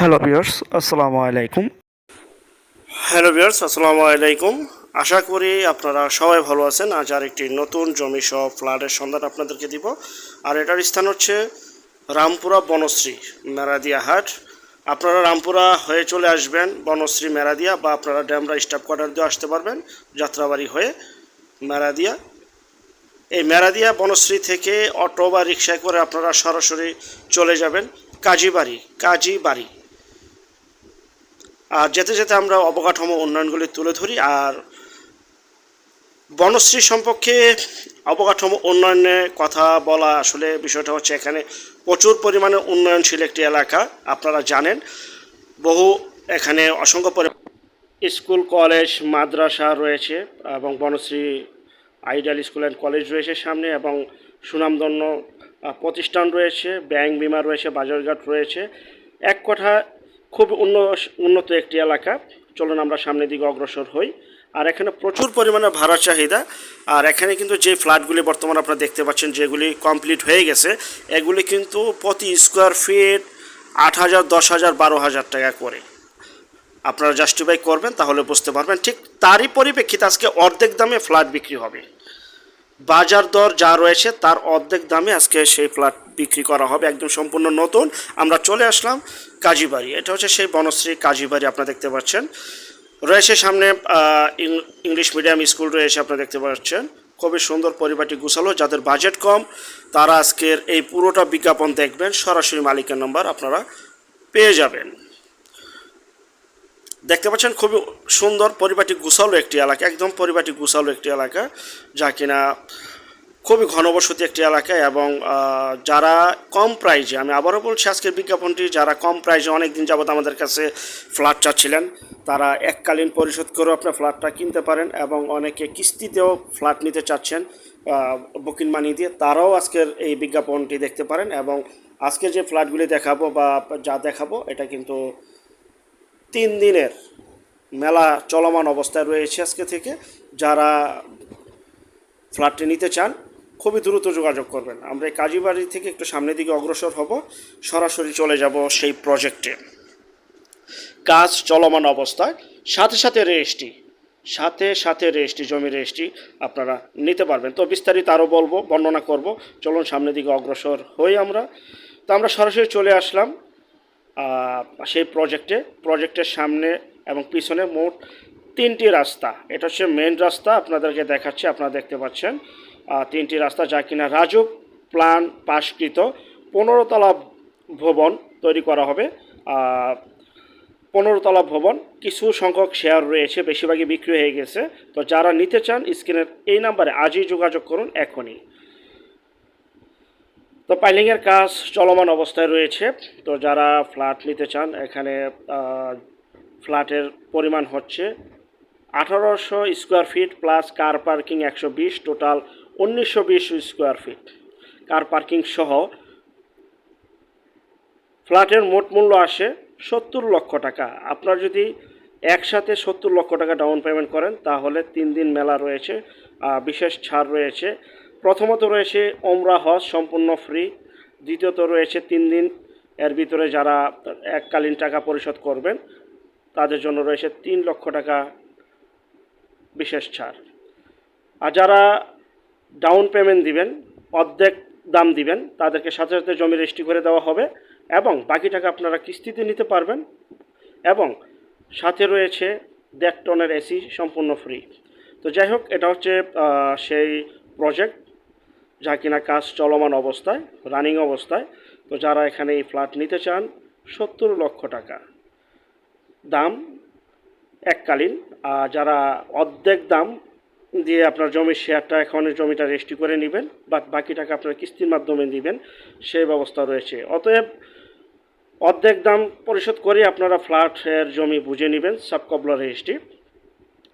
Hello viewers, আসসালামু আলাইকুম। আশা করি আপনারা সবাই ভালো আছেন। আজ আর একটি নতুন জমি সহ ফ্ল্যাটের সন্ধান আপনাদেরকে দিব। আর এটার স্থান হচ্ছে রামপুরা বনশ্রী মেরাদিয়া হাট। আপনারা রামপুরা হয়ে চলে আসবেন বনশ্রী মেরাদিয়া, বা আপনারা ড্যামরা স্টাফ কোয়ার্টার দিয়ে আসতে পারবেন যাত্রাবাড়ি হয়ে মেরাদিয়া। এই মেরাদিয়া বনশ্রী থেকে অটো বা রিক্সায় করে আপনারা সরাসরি চলে যাবেন কাজীবাড়ি। আর যেতে যেতে আমরা অবকাঠামো উন্নয়নগুলি তুলে ধরি। আর বনশ্রী সম্পর্কে অবকাঠামো উন্নয়নে কথা বলা, আসলে বিষয়টা হচ্ছে এখানে প্রচুর পরিমাণে উন্নয়নশীল একটি এলাকা। আপনারা জানেন বহু এখানে অসংখ্য স্কুল কলেজ মাদ্রাসা রয়েছে, এবং Banasree ideal school and college রয়েছে সামনে, এবং সুনামধন্য প্রতিষ্ঠান রয়েছে, ব্যাংক বিমা রয়েছে, বাজারঘাট রয়েছে। এক কথা খুব উন্নত একটি এলাকা। চলুন আমরা সামনের দিকে অগ্রসর হই। আর এখানে প্রচুর পরিমাণে ভাড়া চাহিদা। আর এখানে কিন্তু যে ফ্ল্যাটগুলি বর্তমানে আপনারা দেখতে পাচ্ছেন, যেগুলি কমপ্লিট হয়ে গেছে, এগুলি কিন্তু প্রতি স্কোয়ার ফিট 8,000, 10,000, 12,000 টাকা করে। আপনারা জাস্টিফাই করবেন তাহলে বুঝতে পারবেন। ঠিক তারই পরিপ্রেক্ষিতে আজকে অর্ধেক দামে ফ্ল্যাট বিক্রি হবে। বাজার দর যা রয়েছে তার অর্ধেক দামে আজকে সেই ফ্ল্যাট বিক্রি করা হবে, একদম সম্পূর্ণ নতুন। আমরা চলে আসলাম কাজীবাড়ি। এটা হচ্ছে সেই বনশ্রী কাজীবাড়ি। আপনারা দেখতে পাচ্ছেন রয়েছে সামনে ইংলিশ মিডিয়াম স্কুল রয়েছে, আপনারা দেখতে পাচ্ছেন। খুবই সুন্দর, পরিবারটি গুছালো। যাদের বাজেট কম তারা আজকের এই পুরোটা বিজ্ঞাপন দেখবেন, সরাসরি মালিকের নাম্বার আপনারা পেয়ে যাবেন। দেখতে পাচ্ছেন খুবই সুন্দর, পরিবারটি গুছালো একটি এলাকা, একদম পরিবারটি গুছালো একটি এলাকা, যা কিনা খুবই ঘনবসতি একটি এলাকা। এবং যারা কম প্রাইজে, আমি আবারও বলছি আজকের বিজ্ঞাপনটি, যারা কম প্রাইজে অনেক দিন যাবত আমাদের কাছে ফ্ল্যাট চাচ্ছিলেন, তারা এককালীন পরিশোধ করেও আপনার ফ্ল্যাটটা কিনতে পারেন। এবং অনেকে কিস্তিতেও ফ্ল্যাট নিতে চাচ্ছেন বুকিং মানি দিয়ে, তারাও আজকের এই বিজ্ঞাপনটি দেখতে পারেন। এবং আজকে যে ফ্ল্যাটগুলি দেখাবো বা যা দেখাবো, এটা কিন্তু 3 দিনের মেলা চলমান অবস্থায় রয়েছে আজকে থেকে। যারা ফ্ল্যাটটি নিতে চান খুবই দ্রুত যোগাযোগ করবেন। আমরা এই কাজীবাড়ি থেকে একটু সামনের দিকে অগ্রসর হব, সরাসরি চলে যাব সেই প্রজেক্টে। কাজ চলমান অবস্থায়, সাথে সাথে রেজিস্ট্রি, জমি রেজিস্ট্রি আপনারা নিতে পারবেন। তো বিস্তারিত আরও বলবো, বর্ণনা করব। চলুন সামনের দিকে অগ্রসর হই আমরা। তো আমরা সরাসরি চলে আসলাম সেই প্রজেক্টের সামনে এবং পিছনে মোট 3টি রাস্তা। এটা হচ্ছে মেন রাস্তা, আপনাদেরকে দেখাচ্ছি। আপনারা দেখতে পাচ্ছেন 3টি রাস্তা, যা কিনা রাজুক প্ল্যান পাশকৃত 15 তলা ভবন তৈরি করা হবে। 15 তলা ভবন, কিছু সংখ্যক শেয়ার রয়েছে, বেশিরভাগই বিক্রি হয়ে গেছে। তো যারা নিতে চান স্ক্রিনের এই নাম্বারে আজই যোগাযোগ করুন, এখনই। তো পাইলিংয়ের কাজ চলমান অবস্থায় রয়েছে। তো যারা ফ্ল্যাট নিতে চান, এখানে ফ্ল্যাটের পরিমাণ হচ্ছে 1800 square feet plus car parking 120, total 1920 square feet car parking সহ ফ্ল্যাটের মোট মূল্য আসে 70 লক্ষ টাকা। আপনার যদি একসাথে 70 লক্ষ টাকা ডাউন পেমেন্ট করেন, তাহলে 3 দিন মেলা রয়েছে, বিশেষ ছাড় রয়েছে। প্রথমত রয়েছে ওমরা হজ সম্পূর্ণ ফ্রি। দ্বিতীয়ত রয়েছে 3 দিন এর ভিতরে যারা এককালীন টাকা পরিশোধ করবেন, তাদের জন্য রয়েছে 3 লক্ষ টাকা বিশেষ ছাড়। আর যারা ডাউন পেমেন্ট দিবেন, অর্ধেক দাম দিবেন, তাদেরকে সাথে সাথে জমি রেজিস্ট্রি করে দেওয়া হবে, এবং বাকি টাকা আপনারা কিস্তিতে নিতে পারবেন। এবং সাথে রয়েছে 1.5 টনের এসি সম্পূর্ণ ফ্রি। তো যাই হোক, এটা হচ্ছে সেই প্রজেক্ট, যা কিনা কাজ চলমান অবস্থায়, রানিং অবস্থায়। তো যারা এখানে এই ফ্ল্যাট নিতে চান, 70 লক্ষ টাকা দাম এককালীন। আর যারা অর্ধেক দাম দিয়ে আপনার জমির শেয়ারটা, এখন জমিটা রেজিস্ট্রি করে নেবেন, বাকি টাকা আপনার কিস্তির মাধ্যমে দিবেন, সেই ব্যবস্থা রয়েছে। অতএব অর্ধেক দাম পরিশোধ করে আপনারা ফ্ল্যাটের জমি বুঝে নেবেন, সাবকবলা রেজিস্ট্রি।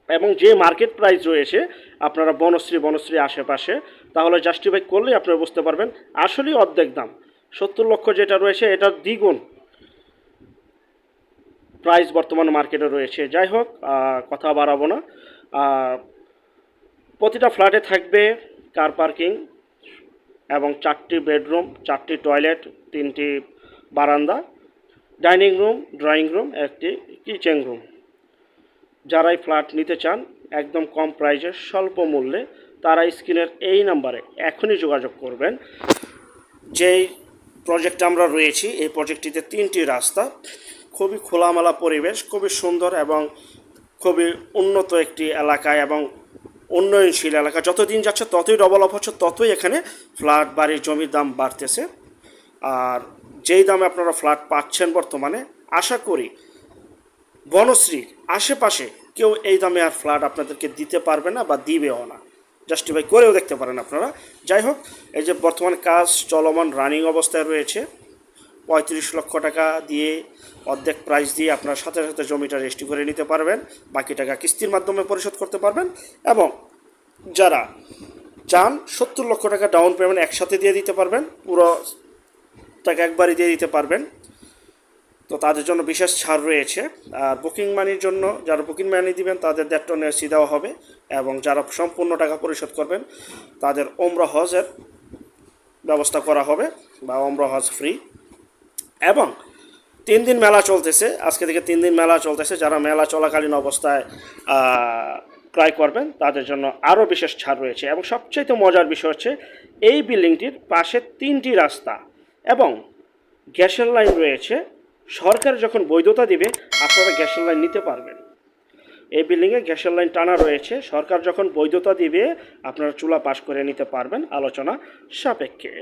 এবং যে মার্কেট প্রাইস রয়েছে আপনারা বনশ্রী আশেপাশে, তাহলে জাস্টিফাই করলেই আপনারা বুঝতে পারবেন আসলেই অর্ধেক দাম। 70 লক্ষ যেটা রয়েছে, এটার দ্বিগুণ প্রাইস বর্তমানে মার্কেটে রয়েছে। যাই হোক, কথা বাড়াবো না। প্রতিটা ফ্ল্যাটে থাকবে কার পার্কিং, এবং 4টি বেডরুম, 4টি টয়লেট, 3টি বারান্দা। ডাইনিং রুম, ড্রয়িং রুম, একটি কিচেন রুম। যারাই ফ্ল্যাট নিতে চান একদম কম প্রাইসে স্বল্প মূল্যে, তারা স্ক্রিনের এই নাম্বারে এখনই যোগাযোগ করবেন। যেই প্রজেক্টে আমরা রয়েছি এই প্রজেক্টটিতে 3টি রাস্তা, খুবই খোলামেলা পরিবেশ, খুবই সুন্দর এবং খুবই উন্নত একটি এলাকায় এবং উন্নয়নশীল এলাকা। যত দিন যাচ্ছে ততই ডেভেলপ হচ্ছে, ততই এখানে ফ্ল্যাট, বাড়ির, জমির দাম বাড়তেছে। আর যেই দামে আপনারা ফ্ল্যাট পাচ্ছেন বর্তমানে, আশা করি বনশ্রীর আশেপাশে কেউ এই দামে আর ফ্ল্যাট আপনাদেরকে দিতে পারবে না বা দিবেও না। জাস্টিফাই করেও দেখতে পারেন আপনারা। যাই হোক, এই যে বর্তমান কাজ চলমান রানিং অবস্থায় রয়েছে, 35 লক্ষ টাকা দিয়ে অর্ধেক প্রাইস দিয়ে আপনার সাথে সাথে জমিটা রেজিস্ট্রি করে নিতে পারবেন, বাকি টাকা কিস্তির মাধ্যমে পরিশোধ করতে পারবেন। এবং যারা চান 70 লক্ষ টাকা ডাউন পেমেন্ট একসাথে দিয়ে দিতে পারবেন, পুরো টাকা একবারই দিয়ে দিতে পারবেন, তো তাদের জন্য বিশেষ ছাড় রয়েছে। আর বুকিং মানির জন্য যারা বুকিং মানি দিবেন তাদের 1.5 টন এসি দেওয়া হবে, এবং যারা সম্পূর্ণ টাকা পরিশোধ করবেন তাদের ওমরা হজের ব্যবস্থা করা হবে, বা ওমরা হজ ফ্রি। এবং 3 দিন মেলা চলতেছে, আজকে থেকে 3 দিন মেলা চলতেছে। যারা মেলা চলাকালীন অবস্থায় ক্রয় করবেন তাদের জন্য আরও বিশেষ ছাড় রয়েছে। এবং সবচেয়ে মজার বিষয় হচ্ছে এই বিল্ডিংটির পাশে 3টি রাস্তা এবং গ্যাসের লাইন রয়েছে। সরকার যখন বৈধতা দিবে আপনারা গ্যাসের লাইন নিতে পারবেন। এই বিল্ডিংয়ে গ্যাসের লাইন টানা রয়েছে, সরকার যখন বৈধতা দিবে আপনারা চুলা পাস করে নিতে পারবেন আলোচনা সাপেক্ষে।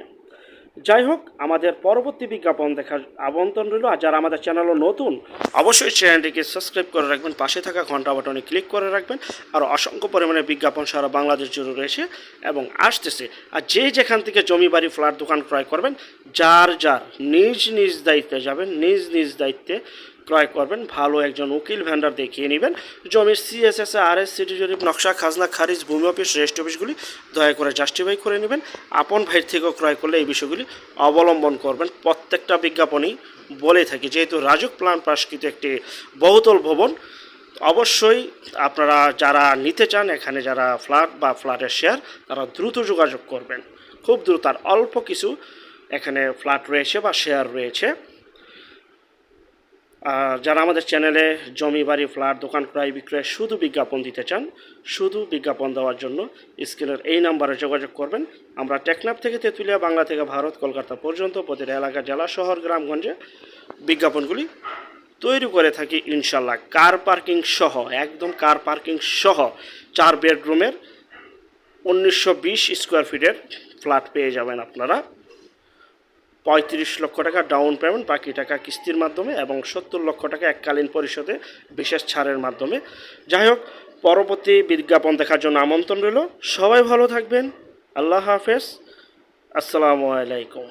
যাই হোক, আমাদের পরবর্তী বিজ্ঞাপন দেখার আমন্ত্রণ রইল। আর যারা আমাদের চ্যানেলও নতুন, অবশ্যই চ্যানেলটিকে সাবস্ক্রাইব করে রাখবেন, পাশে থাকা ঘন্টা বাটনে ক্লিক করে রাখবেন। আর অসংখ্য পরিমাণে বিজ্ঞাপন সারা বাংলাদেশ জুড়ে রয়েছে এবং আসতেছে। আর যে যেখান থেকে জমি, বাড়ি, ফ্ল্যাট, দোকান ক্রয় করবেন, যার যার নিজ নিজ দায়িত্বে যাবেন, নিজ নিজ দায়িত্বে ক্রয় করবেন। ভালো একজন উকিল ভেন্ডার দেখিয়ে নেবেন। জমির CSS, RS, সিটি জরিপ, নকশা, খাজনা খারিজ, ভূমি অফিস, রেজিস্ট্রি অফিসগুলি দয়া করে জাস্টিফাই করে নেবেন। আপন ভাইয়ের থেকেও ক্রয় করলে এই বিষয়গুলি অবলম্বন করবেন। প্রত্যেকটা বিজ্ঞাপনই বলে থাকি, যেহেতু রাজুক প্ল্যান পাশকৃত একটি বহুতল ভবন, অবশ্যই আপনারা যারা নিতে চান এখানে, যারা ফ্ল্যাট বা ফ্ল্যাটের শেয়ার, তারা দ্রুত যোগাযোগ করবেন। খুব দ্রুত। আর অল্প কিছু এখানে ফ্ল্যাট রয়েছে বা শেয়ার রয়েছে। যারা আমাদের চ্যানেলে জমি, বাড়ি, ফ্ল্যাট, দোকান ক্রয় বিক্রয় শুধু বিজ্ঞাপন দিতে চান, শুধু বিজ্ঞাপন দেওয়ার জন্য স্ক্রিনের এই নাম্বারে যোগাযোগ করবেন। আমরা টেকনাফ থেকে তেঁতুলিয়া, বাংলা থেকে ভারত, কলকাতা পর্যন্ত প্রতিটা এলাকা, জেলা, শহর, গ্রামগঞ্জে বিজ্ঞাপনগুলি তৈরি করে থাকি ইনশাল্লাহ। কার পার্কিং সহ, একদম কার পার্কিং সহ 4 বেডরুমের 1920 স্কোয়ার ফিটের ফ্ল্যাট পেয়ে যাবেন আপনারা। 35 লক্ষ টাকা ডাউন পেমেন্ট, বাকি টাকা কিস্তির মাধ্যমে, এবং 70 লক্ষ টাকা এককালীন পরিশোধে বিশেষ ছাড়ের মাধ্যমে। যাই হোক, পরবর্তী বিজ্ঞাপন দেখার জন্য আমন্ত্রণ রইল। সবাই ভালো থাকবেন। আল্লাহ হাফেজ। আসসালামু আলাইকুম।